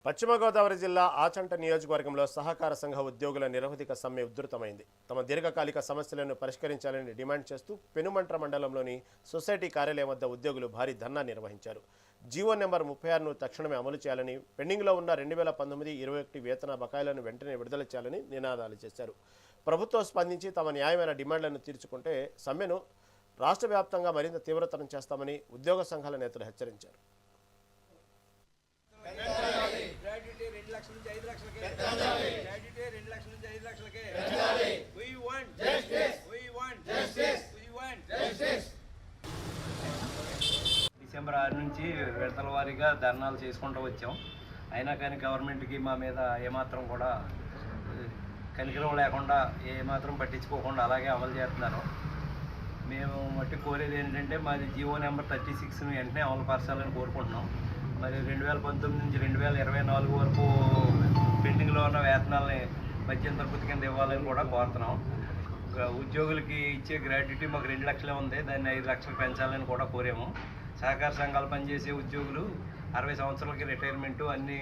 పశ్చిమ గోదావరి జిల్లా ఆచంట నియోజకవర్గంలో సహకార సంఘ ఉద్యోగుల నిరవధిక సమ్మె ఉధృతమైంది. తమ దీర్ఘకాలిక సమస్యలను పరిష్కరించాలని డిమాండ్ చేస్తూ పెనుమంట్ర మండలంలోని సొసైటీ కార్యాలయం వద్ద ఉద్యోగులు భారీ ధర్నా నిర్వహించారు. జీవో నెంబర్ 36ను తక్షణమే అమలు చేయాలని, పెండింగ్లో ఉన్న 2019-21 వేతన బకాయిలను వెంటనే విడుదల చేయాలని నినాదాలు చేశారు. ప్రభుత్వం స్పందించి తమ న్యాయమైన డిమాండ్లను తీర్చుకుంటే సమ్మెను రాష్ట్ర వ్యాప్తంగా మరింత తీవ్రతరం చేస్తామని ఉద్యోగ సంఘాల నేతలు హెచ్చరించారు. డిసెంబర్ 6 నుంచి విడతల వారీగా ధర్నాలు చేసుకుంటూ వచ్చాం. అయినా కానీ గవర్నమెంట్కి మా మీద ఏమాత్రం కూడా కనికరం లేకుండా ఏమాత్రం పట్టించుకోకుండా అలాగే అమలు చేస్తున్నారు. మేము మట్టి కోరేది ఏంటంటే మాది జీవో నెంబర్ 36ను వెంటనే అమలు పరచాలని కోరుకుంటున్నాం. మరి 2019 నుంచి 2024 వరకు పెండింగ్లో ఉన్న వేతనాలని మధ్యంతర వృత్తి కింద ఇవ్వాలని కూడా కోరుతున్నాం. ఉద్యోగులకి ఇచ్చే గ్రాట్యుటీ మాకు 2 లక్షలే ఉంది, దాన్ని 5 లక్షలు పెంచాలని కూడా కోరాము. సహకార సంఘాలు పనిచేసే ఉద్యోగులు 60 సంవత్సరాలకి రిటైర్మెంటు అన్ని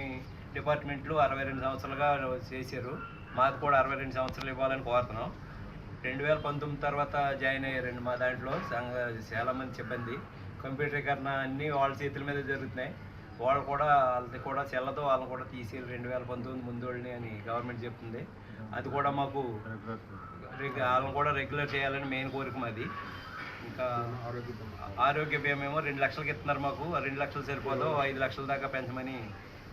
డిపార్ట్మెంట్లు 62 సంవత్సరాలుగా చేశారు. మాది కూడా 62 సంవత్సరాలు ఇవ్వాలని కోరుతున్నాం. 2019 తర్వాత జాయిన్ అయ్యారండి మా దాంట్లో చాలామంది సిబ్బంది. కంప్యూటరీకరణ అన్నీ వాళ్ళ చేతుల మీద జరుగుతున్నాయి. వాళ్ళు కూడా వాళ్ళది కూడా చెల్లదు, వాళ్ళని కూడా తీసేయాలి 2019 ముందోళ్ళని అని గవర్నమెంట్ చెప్తుంది. అది కూడా మాకు వాళ్ళని కూడా రెగ్యులర్ చేయాలని మెయిన్ కోరిక మాది. ఇంకా ఆరోగ్య బీమా ఏమో 2 లక్షలకి ఇస్తున్నారు మాకు. 2 లక్షలు సరిపోదు, 5 లక్షల దాకా పెంచమని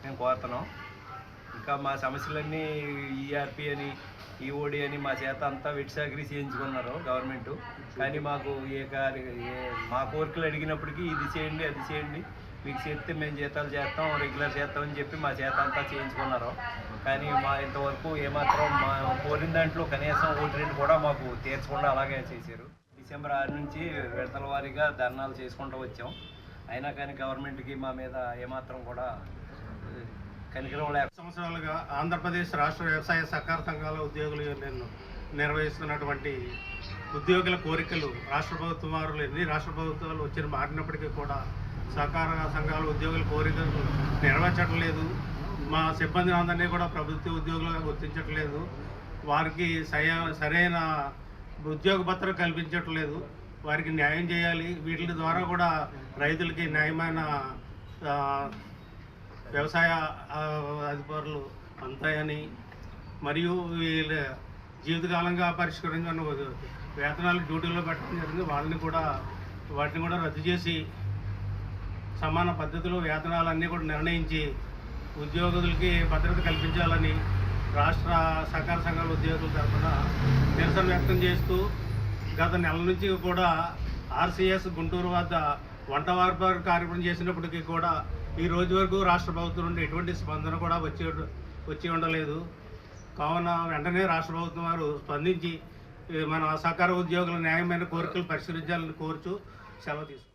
మేము కోరుతున్నాం. ఇంకా మా సమస్యలన్నీ ఈఆర్పి అని ఈఓడి అని మా చేత అంతా వెట్సాగ్రీ చేయించుకున్నారు గవర్నమెంటు. కానీ మాకు మా కోరికలు అడిగినప్పటికీ ఇది చేయండి అది చేయండి, మీకు చేస్తే మేము జీతాలు చేస్తాం రెగ్యులర్ చేస్తామని చెప్పి మా చేత అంతా చేయించుకున్నారు. కానీ మా ఇంతవరకు ఏమాత్రం మా కోరిన దాంట్లో కనీసం ఓటు రేటు కూడా మాకు తీర్చకుండా అలాగే చేశారు. డిసెంబర్ 6 నుంచి విడతల వారీగా ధర్నాలు చేసుకుంటూ వచ్చాం. అయినా కానీ గవర్నమెంట్కి మా మీద ఏమాత్రం కూడా కనికరం లేక సంవత్సరాలుగా ఆంధ్రప్రదేశ్ రాష్ట్ర వ్యవసాయ సహకార సంఘాల ఉద్యోగులు నిర్వహిస్తున్నటువంటి ఉద్యోగుల కోరికలు రాష్ట్ర ప్రభుత్వం వారు ఎన్ని రాష్ట్ర ప్రభుత్వాలు వచ్చిన మారినప్పటికీ కూడా సహకార సంఘాల ఉద్యోగుల కోరికలు నెరవేర్చడం లేదు. మా సిబ్బంది అందరినీ కూడా ప్రభుత్వ ఉద్యోగులుగా గుర్తించట్లేదు. వారికి సరైన ఉద్యోగ భద్రత కల్పించట్లేదు. వారికి న్యాయం చేయాలి. వీటి ద్వారా కూడా రైతులకి న్యాయమైన వ్యవసాయ అధికారులు అంతాయని, మరియు వీళ్ళ జీవితకాలంగా పరిష్కరించిన వేతనాలు డ్యూటీలో పెట్టడం జరిగింది. వాటిని కూడా రద్దు చేసి సమాన పద్ధతిలో వేతనాలన్నీ కూడా నిర్ణయించి ఉద్యోగులకి భద్రత కల్పించాలని రాష్ట్ర సహకార సంఘాల ఉద్యోగుల తరఫున నిరసన వ్యక్తం చేస్తూ గత నెల నుంచి కూడా ఆర్సీఎస్ గుంటూరు వద్ద వంట వార్పాటు కార్యక్రమం చేసినప్పటికీ కూడా ఈ రోజు వరకు రాష్ట్ర ప్రభుత్వం నుండి ఎటువంటి స్పందన కూడా వచ్చి ఉండలేదు. కావున వెంటనే రాష్ట్ర ప్రభుత్వం వారు స్పందించి మన సహకార ఉద్యోగుల న్యాయమైన కోరికలు పరిష్కరించాలని కోరుచూ సెలవు తీసుకుంటారు.